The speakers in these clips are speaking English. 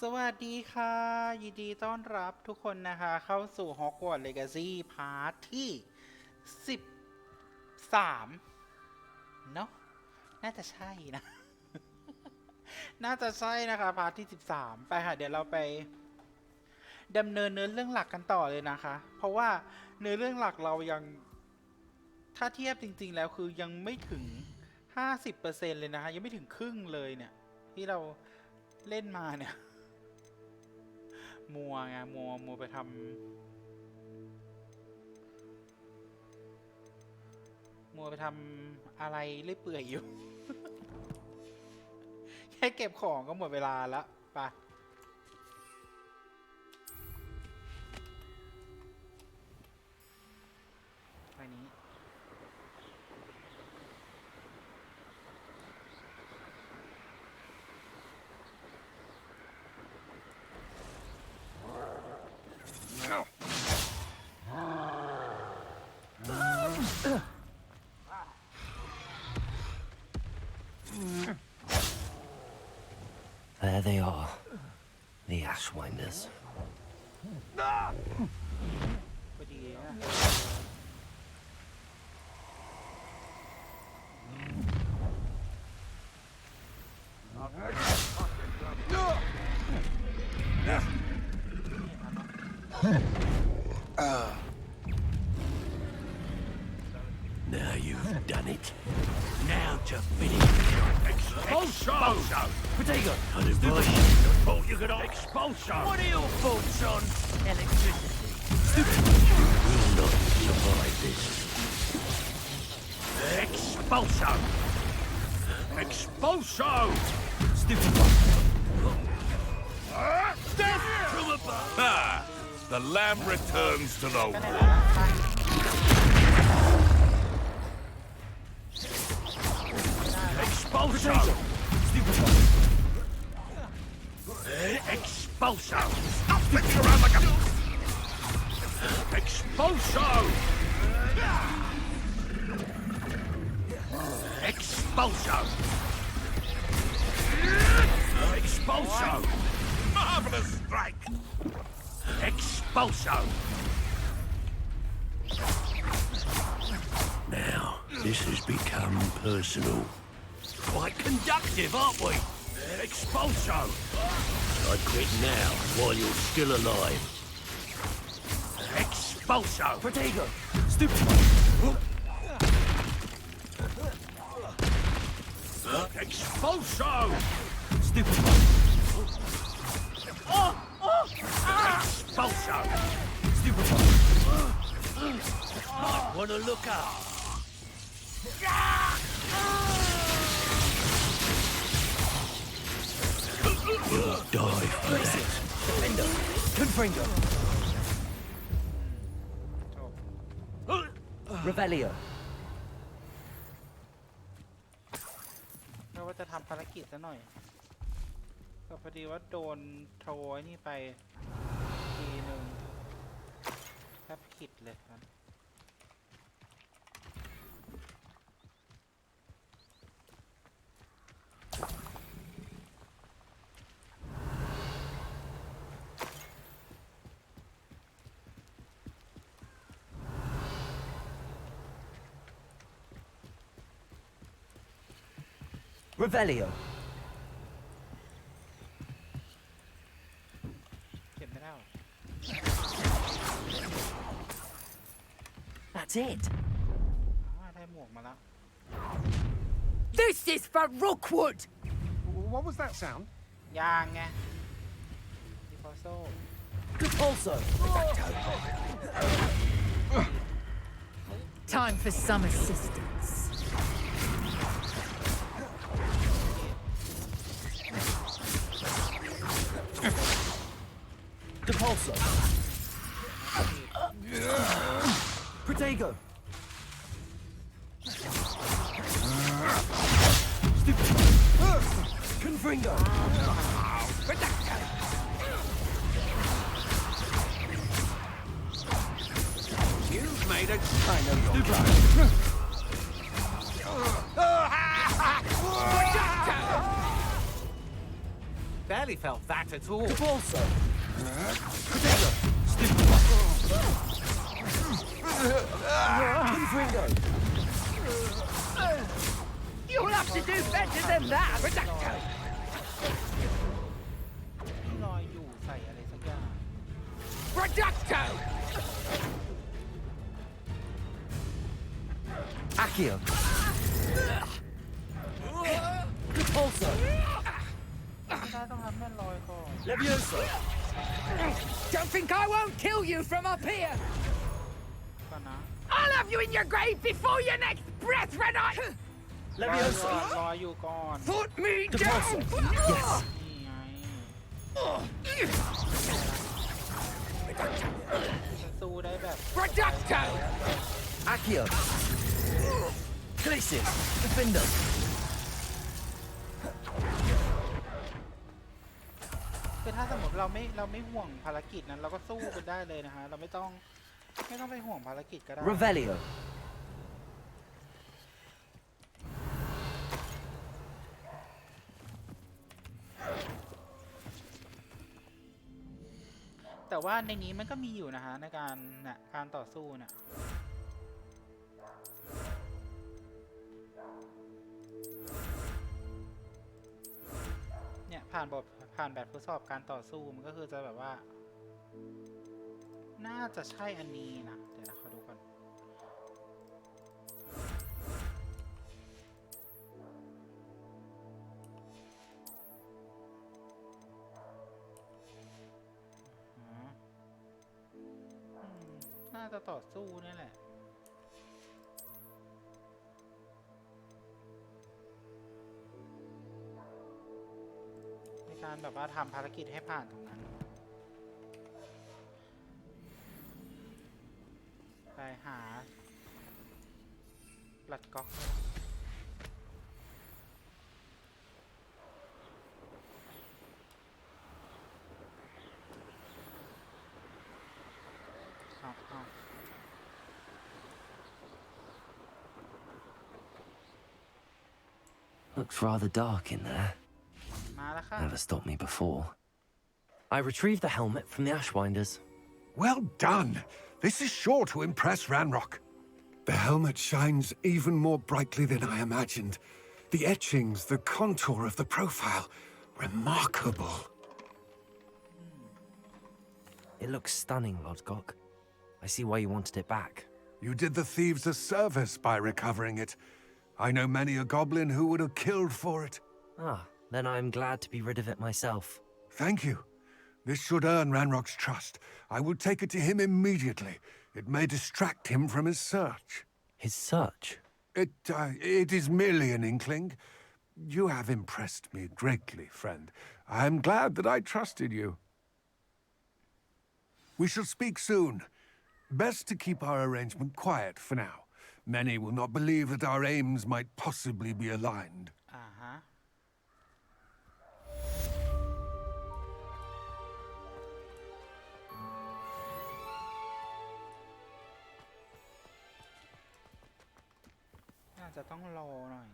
สวัสดีค่ะยินดีต้อนรับทุกคนนะคะเข้าสู่ Hogwarts Legacy พาร์ทที่13เนาะน่าจะใช่นะ น่าจะใช่นะคะพาร์ทที่13ไปค่ะเดี๋ยวเราไปดำเนินเนื้อเรื่องหลักกันต่อเลยนะคะเพราะว่าเนื้อเรื่องหลักเรายังถ้าเทียบจริงๆแล้วคือยังไม่ถึง 50% เลยนะคะยังไม่ถึงครึ่งเลยเนี่ยที่เราเล่นมาเนี่ยมัวไงมัวไปทำอะไรเรื่อยเปื่อยอยู่ แค่เก็บของก็หมดเวลาแล้วไปไปนี้ There they are, the Ashwinders. พอดีนะ Now you've done it. Now to finish. Expulsion! Protego, Thought you could expulsion! what are your thoughts on electricity? You will not survive this. Expulsion! Expulsion! Stupid Death from above! Ah! The lamb returns to the ก็ได้ wood. แล้วไป Expulsion! Stupid Expulsion! Stop flicking around like a... Expulsion! Expulsion! Expulsion! Marvelous strike! Expulsion! Now, this has become personal. Quite conductive, aren't we? Expulsion! I quit now, while you're still alive. Expulsion! Protego, stupid Expulsion! Stupid Expulsion! Stupid Might wanna look up. You'll die for that. Defender, Confringo. จบ Revelio. เราว่าจะทำภารกิจซะหน่อยก็พอดีว่าโดนโทรไอ้นี่ไปทีหนึ่งแทบขิดเลยครับ Revelio. เก็บไม่ได้หรอ That's it. ได้หมวกมาแล้ว This is for Rookwood! What was that sound? ยางไงดิฟอโซ Repulso. Time for some assistance. Repulso. Protego. Stupid. Confringo. You've made a... I know you're Fairly hardly felt that at all. Also, Ringo. You'll have to do better than that. ที่ลอยอยู่ใส่อะไรสักอย่าง Reducto! Accio. Also, ไม่ได้ต้องทำแม่ลอยก่อน Levioso. Don't think I won't kill you from up here. ก่อนนะ I'll have you in your grave before your next breath, Red Eye. ลอย Levioso. ลอยอยู่ก่อน Put me Depulso. down. Yes. นี่ไงจะสู้ได้แบบ Reducto! Accio. Glacius. Defender. คือถ้าสมมติเราไม่ห่วงภารกิจนั้นเราก็สู้กันได้เลยนะฮะเราไม่ต้องไปห่วงภารกิจก็ได้ Revelio. แต่ว่าในนี้มันก็มีอยู่นะฮะในการต่อสู้เนี่ยผ่านแบบทดสอบการต่อสู้มันก็คือจะแบบว่าน่าจะใช่อันนี้นะเดี๋ยวนะขอดูก่อนน่าจะต่อสู้นี่แหละในการแบบว่าทำภารกิจให้ผ่านตรงนั้นไปหาหลัดก๊อกเอา Looks rather dark in there. มาแล้วค่ะ Never stopped me before. I retrieved the helmet from the Ashwinders. Well done. This is sure to impress Ranrock. The helmet shines even more brightly than I imagined. The etchings, the contour of the profile. Remarkable. It looks stunning, Lodgok. I see why you wanted it back. You did the thieves a service by recovering it. I know many a goblin who would have killed for it. Ah, then I'm glad to be rid of it myself. Thank you. This should earn Ranrock's trust. I will take it to him immediately. It may distract him from his search. His search? It is merely an inkling. You have impressed me greatly, friend. I am glad that I trusted you. We shall speak soon. Best to keep our arrangement quiet for now. Many will not believe that our aims might possibly be aligned. น่าจะต้องรอหน่อย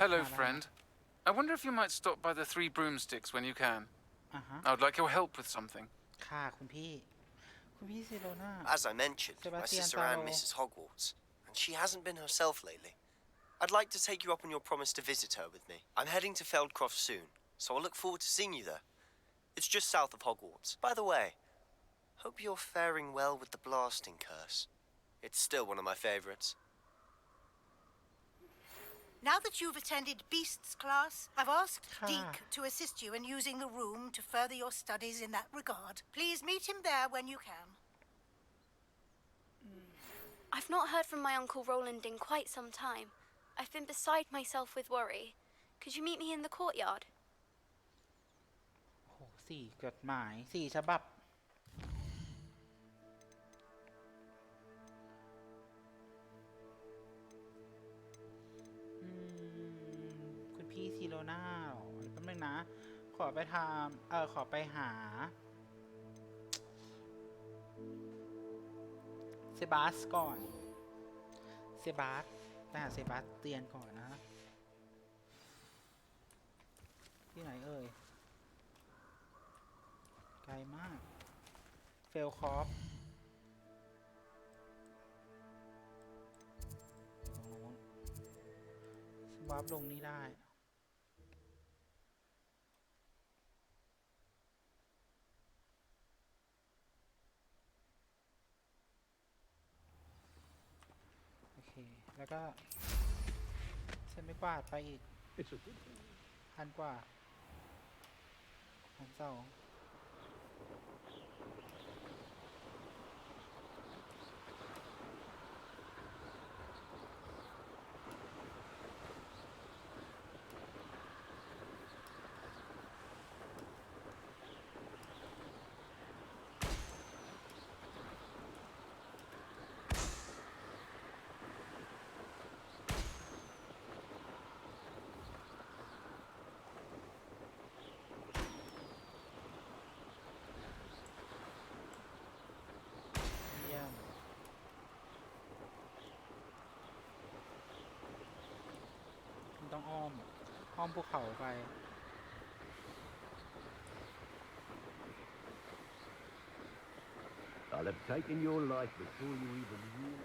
Hello, friend. I wonder if you might stop by the Three Broomsticks when you can. I would like your help with something. ค่ะคุณพี่ซิโรน่า As I mentioned, my Sebastian sister Anne Taro. misses Hogwarts, and she hasn't been herself lately. I'd like to take you up on your promise to visit her with me. I'm heading to Feldcroft soon, so I'll look forward to seeing you there. It's just south of Hogwarts. By the way, hope you're faring well with the blasting curse. It's still one of my favorites. Now that you've attended Beasts class, I've asked Deke to assist you in using the room to further your studies in that regard. Please meet him there when you can. I've not heard from my Uncle Roland in quite some time. I've been beside myself with worry. Could you meet me in the courtyard? โอ้4 จดหมาย4 ฉบับคุณพี่ซิโรน่าหรอแป๊บนึงนะขอไปหาเซบาสก่อนไปหาเซบาสเตียนก่อนนะ มากเฟลคอฟสวาร์ปลงนี่ได้โอเคแล้วก็เส้นไม่กวาดไปอีก1,000 กว่า1,200ต้องอ้อมภูเขาไป I'll have taken your life before you even knew.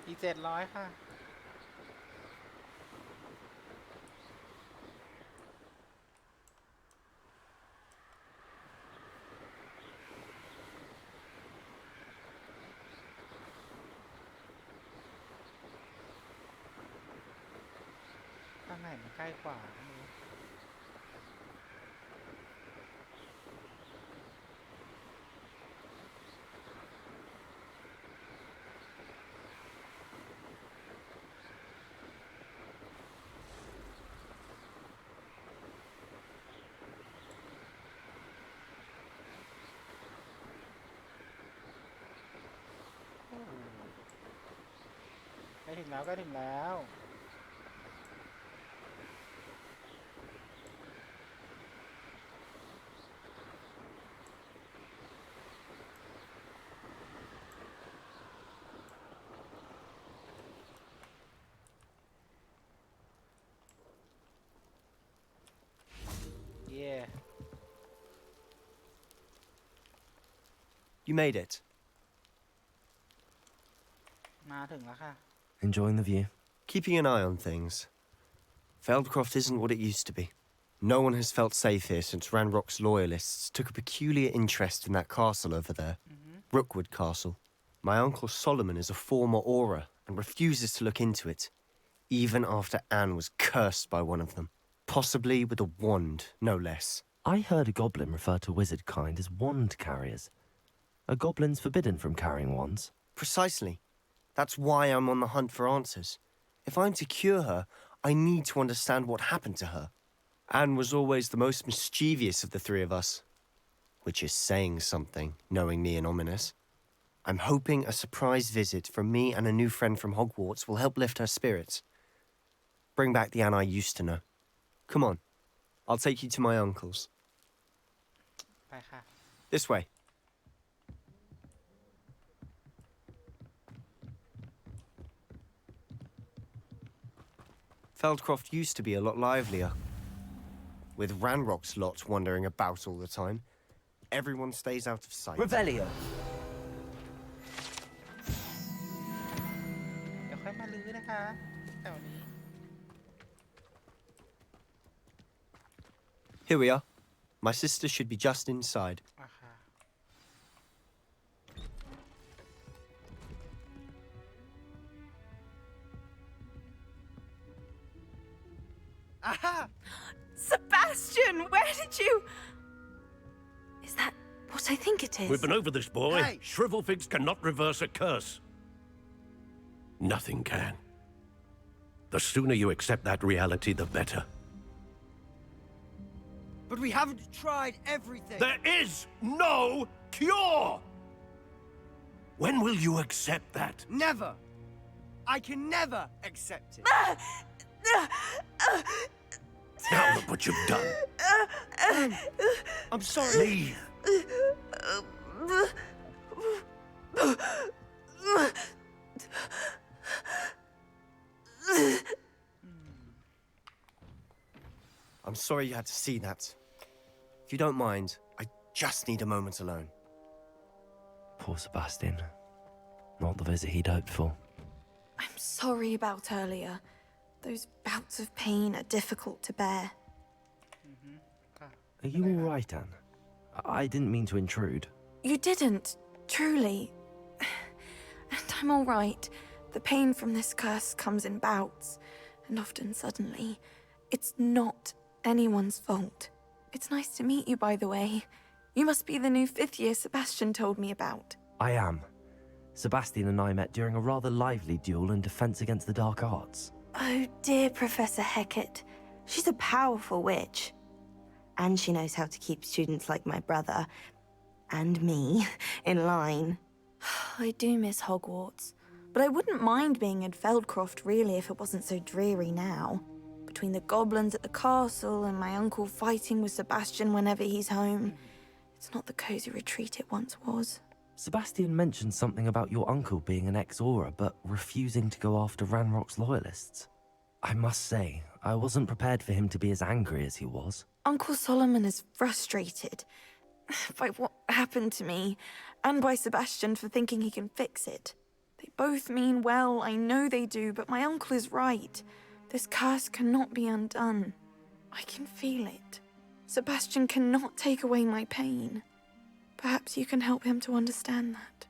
อีก700ค่ะข้างไหนมันใกล้กว่าไม่รู้ใกล้ถึงแล้วใกล้ถึงแล้ว Yeah. You made it. มาถึงแล้วค่ะ Enjoying the view? Keeping an eye on things. Feldcroft isn't what it used to be. No one has felt safe here since Ranrock's loyalists took a peculiar interest in that castle over there. Rookwood Castle. My uncle Solomon is a former Auror and refuses to look into it, even after Anne was cursed by one of them. Possibly with a wand, no less. I heard a goblin refer to wizard kind as wand carriers. Are goblins forbidden from carrying wands? Precisely. That's why I'm on the hunt for answers. If I'm to cure her, I need to understand what happened to her. Anne was always the most mischievous of the three of us. Which is saying something, knowing me and ominous. I'm hoping a surprise visit from me and a new friend from Hogwarts will help lift her spirits. Bring back the Anne I used to know. Come on. I'll take you to my uncle's. ไปค่ะ This way. Feldcroft used to be a lot livelier. With Ranrock's lot wandering about all the time, everyone stays out of sight. Revelio. เดี๋ยวค่อยมาลื้อนะคะแถวนี้ Here we are. My sister should be just inside. อ่ะค่ะ Aha! Sebastian, where did you... Is that what I think it is? We've been over this, boy. Hey! Shrivelfigs cannot reverse a curse. Nothing can. The sooner you accept that reality, the better. But we haven't tried everything. There is no cure! When will you accept that? Never. I can never accept it. Now look what you've done. I'm sorry. Leave. I'm sorry you had to see that. If you don't mind, I just need a moment alone. Poor Sebastian. Not the visit he'd hoped for. I'm sorry about earlier. Those bouts of pain are difficult to bear. Are you all right, Anne? I didn't mean to intrude. You didn't, truly. And I'm all right. The pain from this curse comes in bouts, and often suddenly. It's not anyone's fault. It's nice to meet you, by the way. You must be the new 5th year Sebastian told me about. I am. Sebastian and I met during a rather lively duel in defense against the dark arts. Oh, dear Professor Hecat. She's a powerful witch. And she knows how to keep students like my brother, and me, in line. I do miss Hogwarts, but I wouldn't mind being in Feldcroft, really, if it wasn't so dreary now. Between the goblins at the castle and my uncle fighting with Sebastian whenever he's home, it's not the cozy retreat it once was. Sebastian mentioned something about your uncle being an ex-Auror, but refusing to go after Ranrock's loyalists. I must say, I wasn't prepared for him to be as angry as he was. Uncle Solomon is frustrated by what happened to me, and by Sebastian for thinking he can fix it. They both mean well, I know they do, but my uncle is right. This curse cannot be undone. I can feel it. Sebastian cannot take away my pain. Perhaps you can help him to understand that.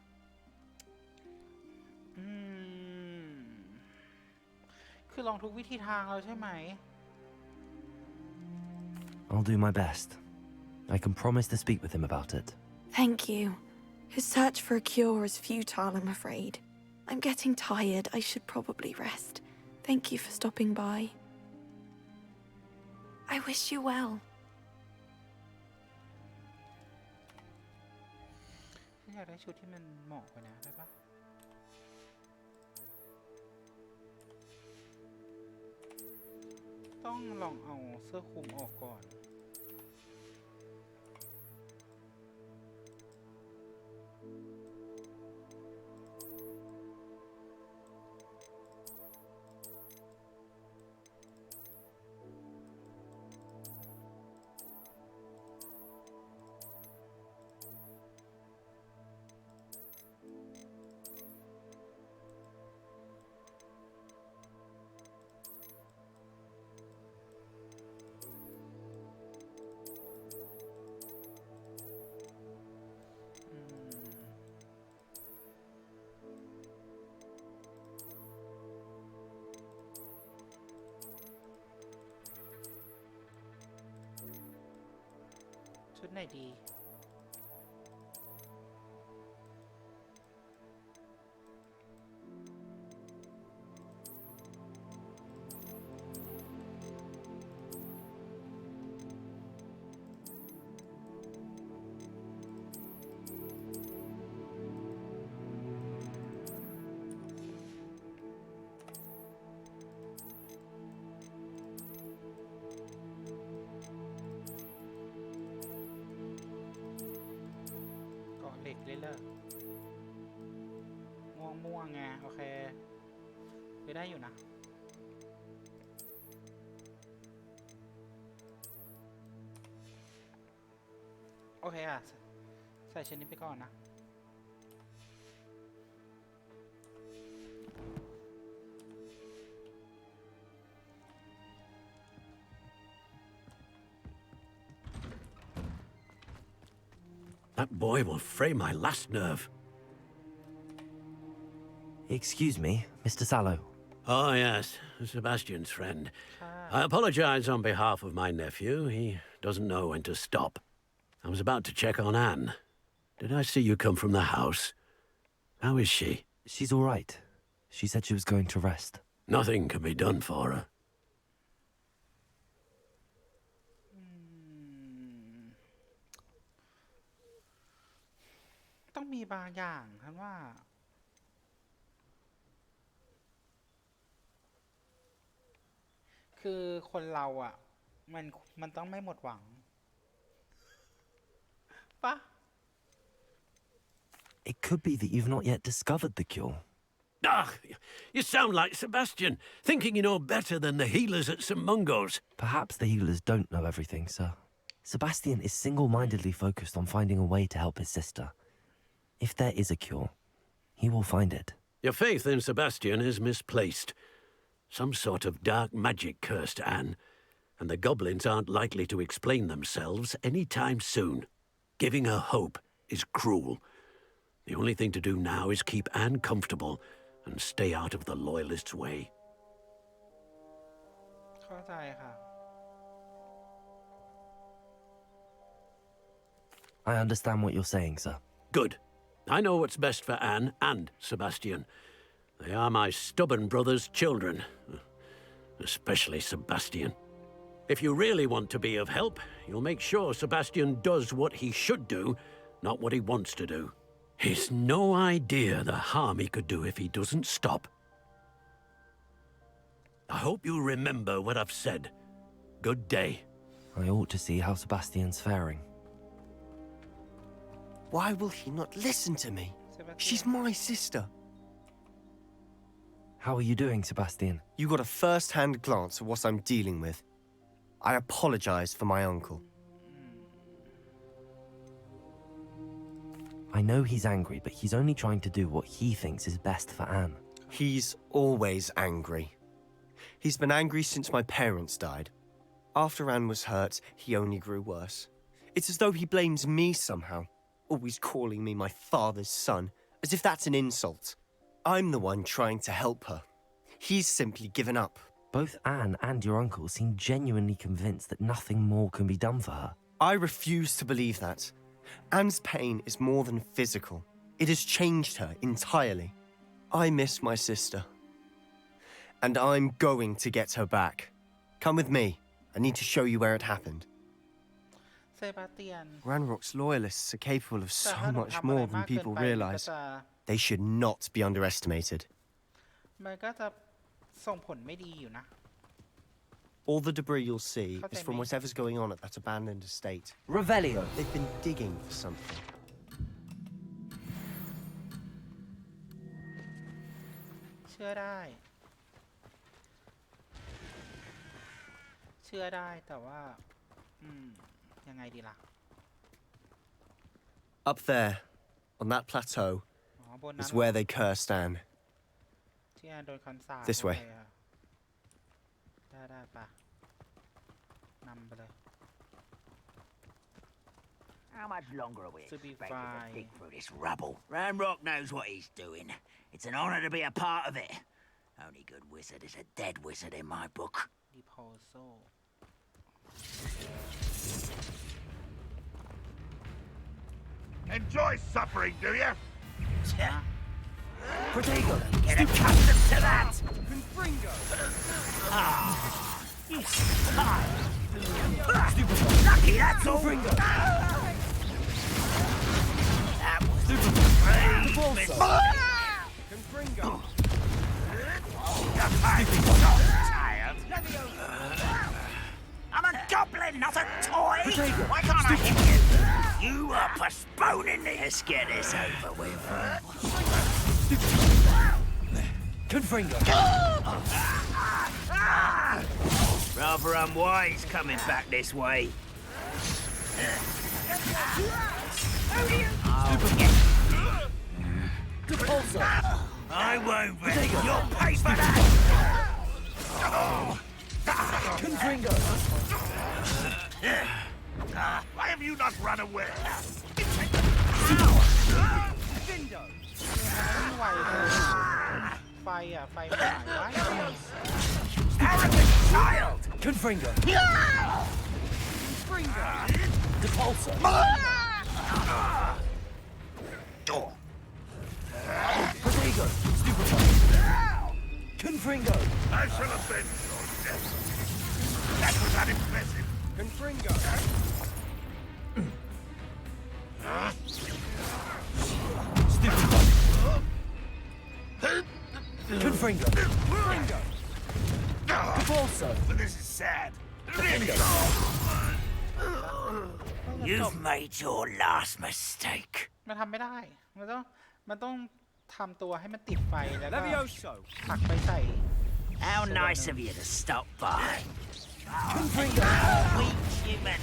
คือลองทุกวิธีทางแล้วใช่ไหม I'll do my best. I can promise to speak with him about it. Thank you. His search for a cure is futile, I'm afraid. I'm getting tired. I should probably rest. Thank you for stopping by. I wish you well. ฉันอยากได้ชุดที่มันเหมาะกว่านี้ได้ปะต้องลองเอาเสื้อคลุมออกก่อน ชุดไหนดี เด็กเลยเลิกม่วงไงโอเคไปได้อยู่นะโอเคอ่ะใส่ชิ้นนี้ไปก่อนนะ That boy will fray my last nerve. Excuse me, Mr. Sallow. Oh, yes, Sebastian's friend. I apologize on behalf of my nephew. He doesn't know when to stop. I was about to check on Anne. Did I see you come from the house? How is she? She's all right. She said she was going to rest. Nothing can be done for her. มีบางอย่างท่านว่าคือคนเราอ่ะมันต้องไม่หมดหวังปะ It could be that you've not yet discovered the cure. Ah, you sound like Sebastian, thinking you know better than the healers at St. Mungo's. Perhaps the healers don't know everything, sir. Sebastian is single-mindedly focused on finding a way to help his sister. If there is a cure, he will find it. Your faith in Sebastian is misplaced. Some sort of dark magic cursed Anne, and the goblins aren't likely to explain themselves any time soon. Giving her hope is cruel. The only thing to do now is keep Anne comfortable and stay out of the Loyalists' way. เข้าใจค่ะ I understand what you're saying, sir. Good. I know what's best for Anne and Sebastian. They are my stubborn brother's children. Especially Sebastian. If you really want to be of help, you'll make sure Sebastian does what he should do, not what he wants to do. He's no idea the harm he could do if he doesn't stop. I hope you remember what I've said. Good day. I ought to see how Sebastian's faring. Why will he not listen to me? She's my sister. How are you doing, Sebastian? You got a first-hand glance at what I'm dealing with. I apologize for my uncle. I know he's angry, but he's only trying to do what he thinks is best for Anne. He's always angry. He's been angry since my parents died. After Anne was hurt, he only grew worse. It's as though he blames me somehow, always calling me my father's son, as if that's an insult. I'm the one trying to help her. He's simply given up. Both Anne and your uncle seem genuinely convinced that nothing more can be done for her. I refuse to believe that. Anne's pain is more than physical. It has changed her entirely. I miss my sister. And I'm going to get her back. Come with me. I need to show you where it happened. Sebastian Ranrock's loyalists are capable of so แต่ถ้าหนู much ทำอะไร more มา than กเกิน people ไปมันก็ realize. จะ They should not be underestimated. มันก็จะส่งผลไม่ดีอยู่นะ All the debris you'll see is Okay, from mate. whatever's going on at that abandoned estate. Revelio. They've been digging for something. เชื่อได้ เชื่อได้แต่ว่ายังไงดีล่ะ Up there, on that plateau, อ๋อบนนั้น is where they cursed Anne. ที่อันโดนคำสาป This way. โอเคค่ะได้ปะนำไปเลย How much longer are we To be expected to fine. dig through this rubble? Ranrock knows what he's doing. It's an honor to be a part of it. Only good wizard is a dead wizard in my book. Disposal Enjoy suffering, do you? Protego, get accustomed to that! Confringo! You son! Lucky that's all! That was crazy! Confringo! Tired? I'm a goblin, not a toy! Why can't I hit you? You are postponing this! Let's get this over with. Confringo. Rather unwise coming back this way. I won't let you pay for that! Confringo. Why have you not run away? ไม่ไหวเลยไฟไฟไม่หายไว้ Arrogant child! Confringo. Confringo! Depulsor. Protego. Stupefy. Confringo. I shall avenge your death. That was unimpressive. Confringo! Confringo. Confringo. Capulso. But this is sad. Really. You've made your last mistake. มันทำไม่ได้ มันต้องทำตัวให้มันติดไฟแล้วก็ Levioso. ผลักไปใส่ How nice of you to stop by. Confringo. Weak human.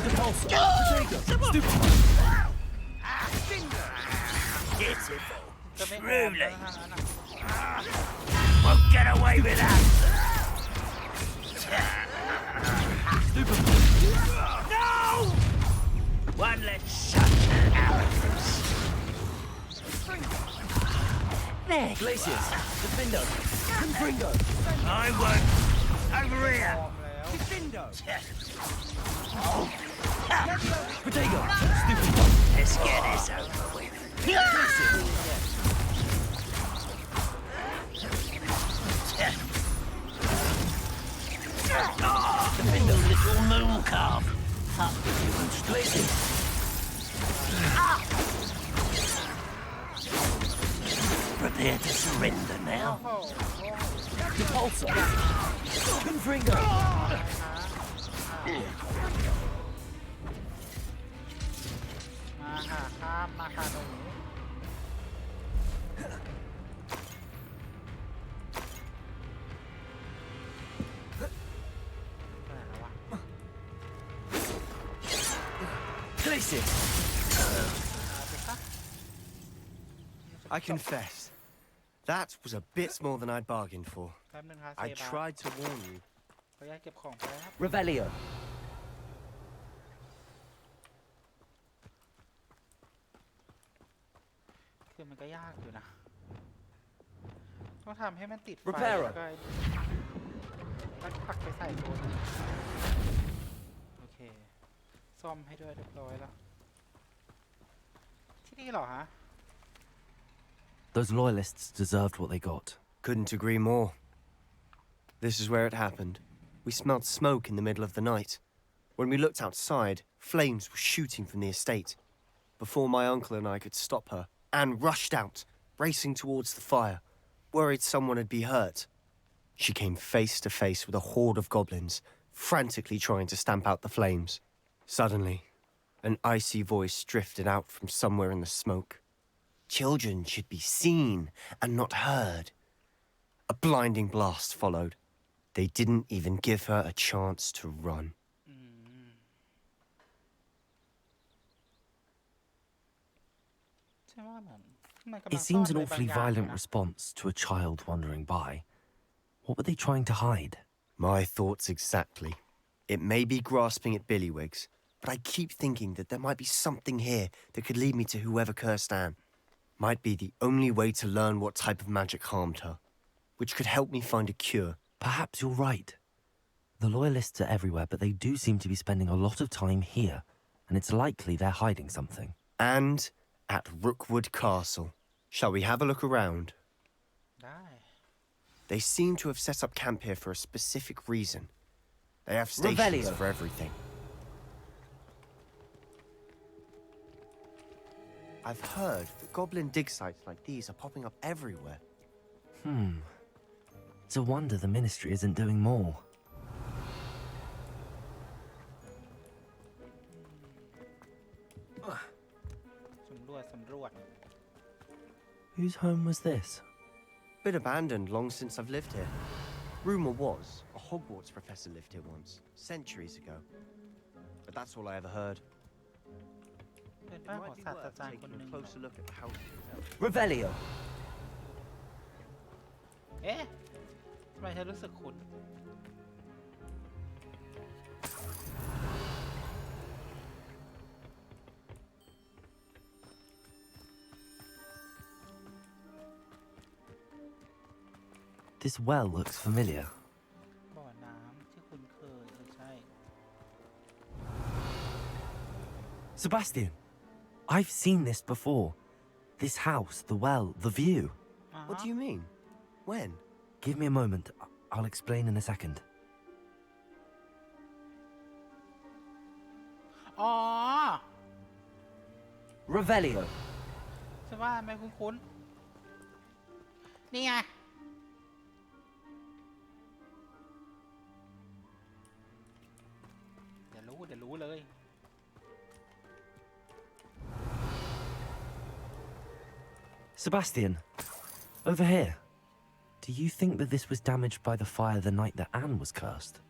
Capulso. Protego. Stupid. Pitiful. จะไม่ออก Truly. นะฮะนะ Won't get away with that. No! One less such arrogance. There. Glacius. Defindo. Confringo. I won't. Over here. แล้ว Defindo. Levioso. Protego. Stupid. Let's get this over with. Defender, little moon calf. Up with you and split it. Prepare to surrender now. Capulso. Confringo. มาค่ะข้ามมาค่ะหนู Glacius. I confess, that was a bit more than I'd bargained for. แป๊บนึงค่ะ I เซบา tried to warn you. ขออนุญาตเก็บของไปครับ Revelio. คือมันก็ยากอยู่นะ ต้องทำให้มันติดไฟ Reparo แล้วก็ผลักไปใส่โซนโอเค ซ่อมให้ด้วยเรียบร้อยแล้ว ที่นี่เหรอฮะ Those loyalists deserved what they got. Couldn't agree more. This is where it happened. We smelled smoke in the middle of the night. When we looked outside, flames were shooting from the estate. Before my uncle and I could stop her, Anne rushed out, racing towards the fire, worried someone had been hurt. She came face to face with a horde of goblins, frantically trying to stamp out the flames. Suddenly, an icy voice drifted out from somewhere in the smoke. Children should be seen and not heard. A blinding blast followed. They didn't even give her a chance to run. It seems an awfully violent response to a child wandering by. What were they trying to hide? My thoughts exactly. It may be grasping at Billywigs, but I keep thinking that there might be something here that could lead me to whoever cursed Anne. Might be the only way to learn what type of magic harmed her, which could help me find a cure. Perhaps you're right. The loyalists are everywhere, but they do seem to be spending a lot of time here, and it's likely they're hiding something. And at Rookwood Castle. Shall we have a look around? Aye. They seem to have set up camp here for a specific reason. They have stations Revelio. for everything. I've heard that goblin dig sites like these are popping up everywhere. It's a wonder the ministry isn't doing more. Whose home was this? Been abandoned long since I've lived here. Rumour was a Hogwarts professor lived here once, centuries ago. But that's all I ever heard. It might be worth taking a closer look at the house itself. Revelio. เอ๊ะทำไมฉันรู้สึกคุ้น This well looks familiar. บ่อน้ำที่คุ้นเคยใช่ Sebastian, I've seen this before. This house, the well, the view. What do you mean? When? Give me a moment. I'll explain in a second. อ๋อ Revelio. ใช่ว่าไม่คุ้น นี่ไงเดี๋ยวรู้เลย Sebastian, over here. Do you think that this was damaged by the fire the night that Anne was cursed?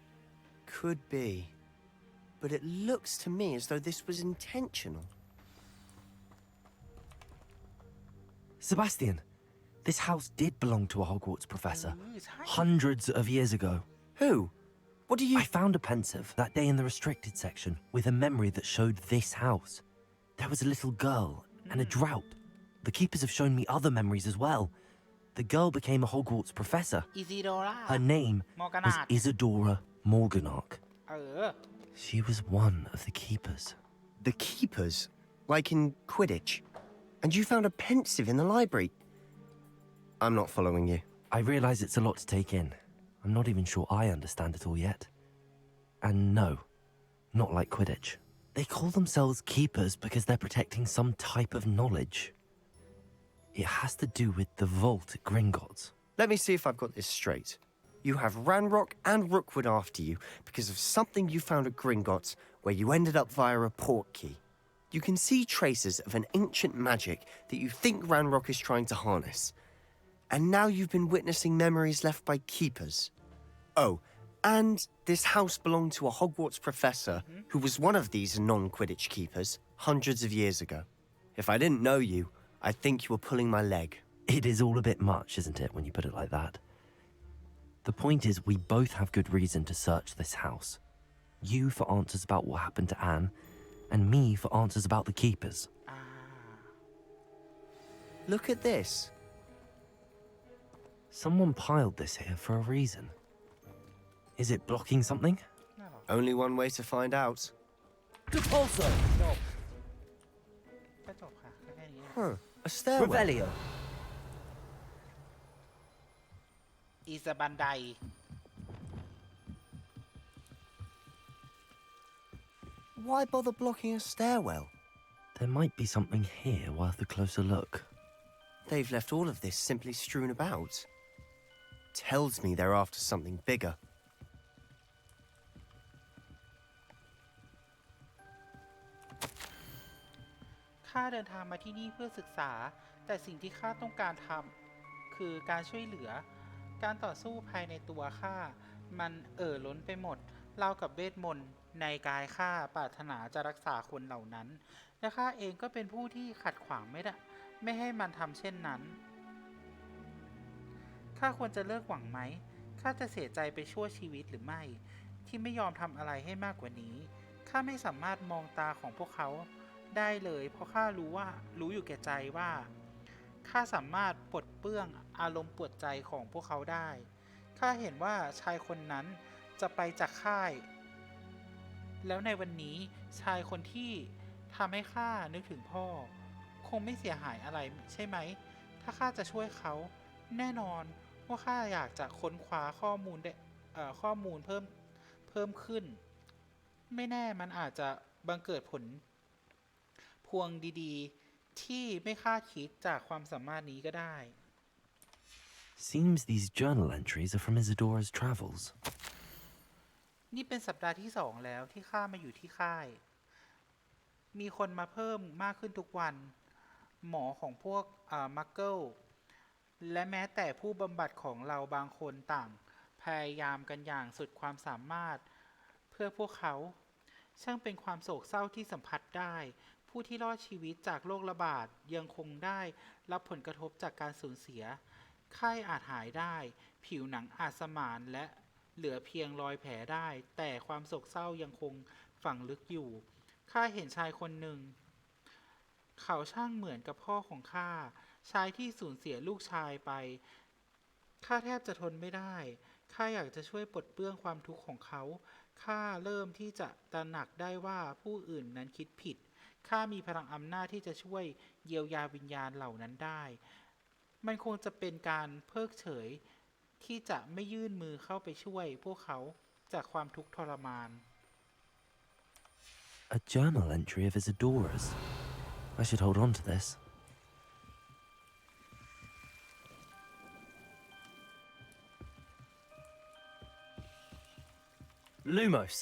Could be. But it looks to me as though this was intentional. Sebastian, this house did belong to a Hogwarts professor. Hundreds of years ago. Who? What do you... I found a pensive that day in the restricted section with a memory that showed this house. There was a little girl and a drought. The keepers have shown me other memories as well. The girl became a Hogwarts professor. Isidora. Her name was Isadora Morganach. She was one of the keepers. The keepers? Like in Quidditch? And you found a pensive in the library? I'm not following you. I realize it's a lot to take in. I'm not even sure I understand it all yet. And no, not like Quidditch. They call themselves keepers because they're protecting some type of knowledge. It has to do with the vault at Gringotts. Let me see if I've got this straight. You have Ranrock and Rookwood after you because of something you found at Gringotts where you ended up via a portkey. You can see traces of an ancient magic that you think Ranrock is trying to harness. And now you've been witnessing memories left by keepers. Oh, and this house belonged to a Hogwarts professor who was one of these non-Quidditch keepers hundreds of years ago. If I didn't know you, I think you were pulling my leg. It is all a bit much, isn't it, when you put it like that? The point is, we both have good reason to search this house. You for answers about what happened to Anne, and me for answers about the keepers. Look at this. Someone piled this here for a reason. Is it blocking something? No. Only one way to find out. Depulso! Huh. A stairwell. Revelio. Is a bandai. Why bother blocking a stairwell? There might be something here worth a closer look. They've left all of this simply strewn about. Tells me they're after something bigger. ข้าเดินทางมาที่นี่เพื่อศึกษาแต่สิ่งที่ข้าต้องการทำคือการช่วยเหลือการต่อสู้ภายในตัวข้ามันล้นไปหมดราวกับเวทมนต์ในกายข้าปรารถนาจะรักษาคนเหล่านั้นและข้าเองก็เป็นผู้ที่ขัดขวางไม่ให้มันทำเช่นนั้นข้าควรจะเลิกหวังไหมข้าจะเสียใจไปชั่วชีวิตหรือไม่ที่ไม่ยอมทำอะไรให้มากกว่านี้ข้าไม่สามารถมองตาของพวกเขาได้เลยเพราะข้ารู้อยู่แก่ใจว่าข้าสามารถปลดเปลื้องอารมณ์ปวดใจของพวกเขาได้ข้าเห็นว่าชายคนนั้นจะไปจากค่ายแล้วในวันนี้ชายคนที่ทำให้ข้านึกถึงพ่อคงไม่เสียหายอะไรใช่ไหมถ้าข้าจะช่วยเขาแน่นอนว่าข้าอยากจะค้นคว้าข้อมูลเพิ่มขึ้นไม่แน่มันอาจจะบังเกิดผลพวงดีๆที่ไม่คาดคิดจากความสามารถนี้ก็ได้ Seems these journal entries are from Isadora's travels. นี่เป็นสัปดาห์ที่2แล้วที่ข้ามาอยู่ที่ค่ายมีคนมาเพิ่มมากขึ้นทุกวันหมอของพวกมักเกิลและแม้แต่ผู้บำบัดของเราบางคนต่างพยายามกันอย่างสุดความสามารถเพื่อพวกเขาช่างเป็นความโศกเศร้าที่สัมผัสได้ผู้ที่รอดชีวิตจากโรคระบาดยังคงได้รับผลกระทบจากการสูญเสียไข้อาจหายได้ผิวหนังอาจสมานและเหลือเพียงรอยแผลได้แต่ความโศกเศร้ายังคงฝังลึกอยู่ข้าเห็นชายคนหนึ่งเขาช่างเหมือนกับพ่อของข้าชายที่สูญเสียลูกชายไปข้าแทบจะทนไม่ได้ข้าอยากจะช่วยปลดเปลื้องความทุกข์ของเขาข้าเริ่มที่จะตระหนักได้ว่าผู้อื่นนั้นคิดผิดข้ามีพลังอำนาจที่จะช่วยเยียวยาวิญญาณเหล่านั้นได้มันคงจะเป็นการเพิกเฉยที่จะไม่ยื่นมือเข้าไปช่วยพวกเขาจากความทุกข์ทรมาน A journal entry of Isadora's. I should hold on to this. Lumos.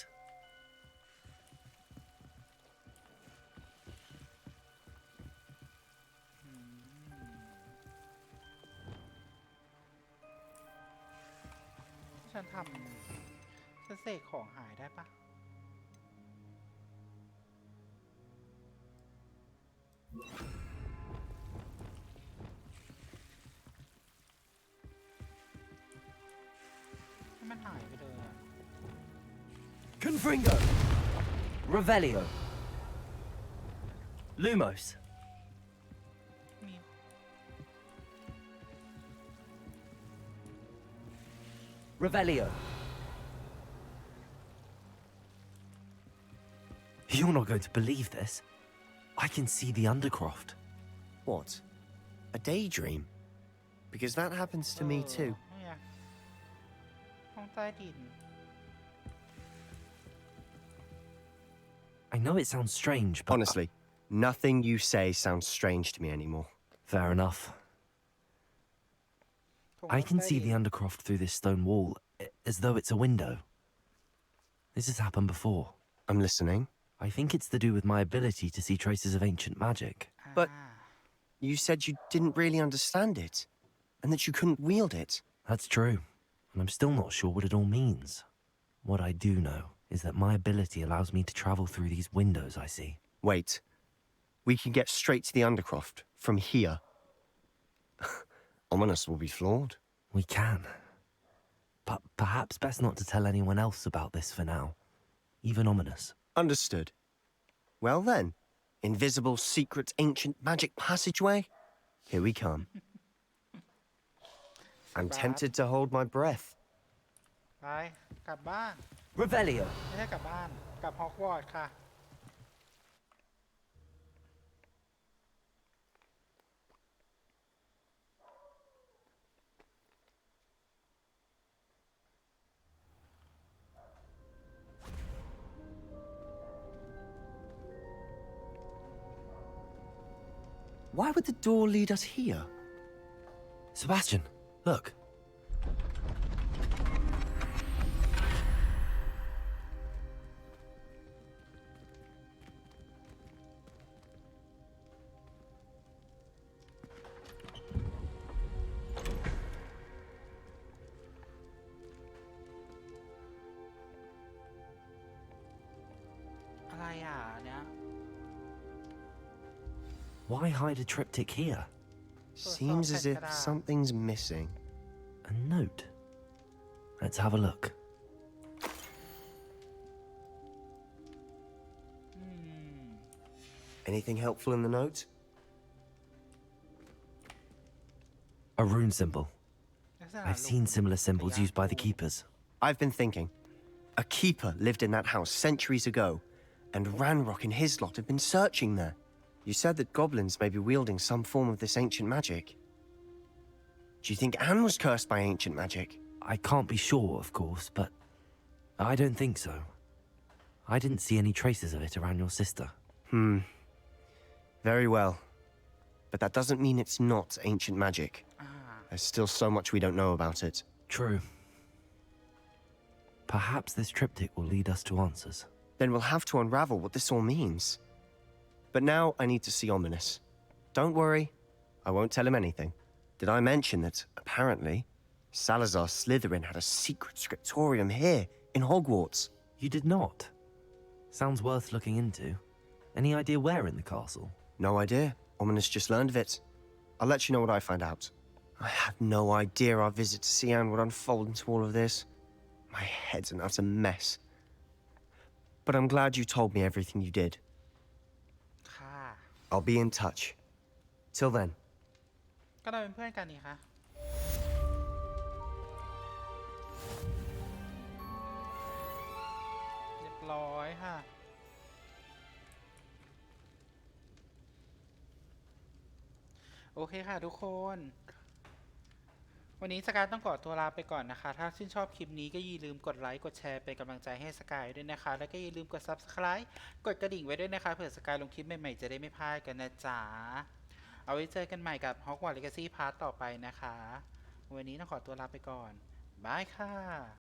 ฉันทำฉันเสกของหายได้ปะให้มันหายไปเลยอะ Confringo. Revelio. Lumos. มี Revelio. You're not going to believe this. I can see the Undercroft. What? A daydream? Because that happens to me too. เนี่ยห้องใต้ดิน I know it sounds strange, but... Honestly, nothing you say sounds strange to me anymore. Fair enough. I can see the Undercroft through this stone wall, as though it's a window. This has happened before. I'm listening. I think it's to do with my ability to see traces of ancient magic. But you said you didn't really understand it, and that you couldn't wield it. That's true, and I'm still not sure what it all means. What I do know is that my ability allows me to travel through these windows I see. Wait. We can get straight to the Undercroft from here. Ominous will be floored. We can. But perhaps best not to tell anyone else about this for now. Even Ominous. Understood. Well then, invisible, secret, ancient magic passageway? Here we come. I'm tempted to hold my breath. ไปกลับบ้าน Revelio. ไม่ใช่กลับบ้าน กลับฮอกวอตส์ค่ะ Why would the door lead us here? Sebastian, look. Why hide a triptych here? Seems as if something's missing. A note. Let's have a look. Anything helpful in the note? A rune symbol. I've seen similar symbols used by the keepers. I've been thinking. A keeper lived in that house centuries ago, and Ranrock and his lot have been searching there. You said that goblins may be wielding some form of this ancient magic. Do you think Anne was cursed by ancient magic? I can't be sure, of course, but I don't think so. I didn't see any traces of it around your sister. Very well. But that doesn't mean it's not ancient magic. There's still so much we don't know about it. True. Perhaps this triptych will lead us to answers. Then we'll have to unravel what this all means. But now I need to see Ominous. Don't worry, I won't tell him anything. Did I mention that, apparently, Salazar Slytherin had a secret scriptorium here, in Hogwarts? You did not? Sounds worth looking into. Any idea where in the castle? No idea. Ominous just learned of it. I'll let you know what I find out. I had no idea our visit to Cian would unfold into all of this. My head's an utter mess. But I'm glad you told me everything you did. I'll be in touch. Till then. ก็เราเป็นเพื่อนกันนี่คะเรียบร้อยค่ะโอเคค่ะทุกคนวันนี้สกายต้องขอตัวลาไปก่อนนะคะถ้าชื่นชอบคลิปนี้ก็อย่าลืมกดไลค์กดแชร์เป็นกำลังใจให้สกายด้วยนะคะแล้วก็อย่าลืมกด Subscribe กดกระดิ่งไว้ด้วยนะคะเผื่อสกายลงคลิปใหม่ๆจะได้ไม่พลาดกันนะจ๊ะเอาไว้เจอกันใหม่กับ Hogwarts Legacy พาร์ทต่อไปนะคะวันนี้ต้องขอตัวลาไปก่อนบายค่ะ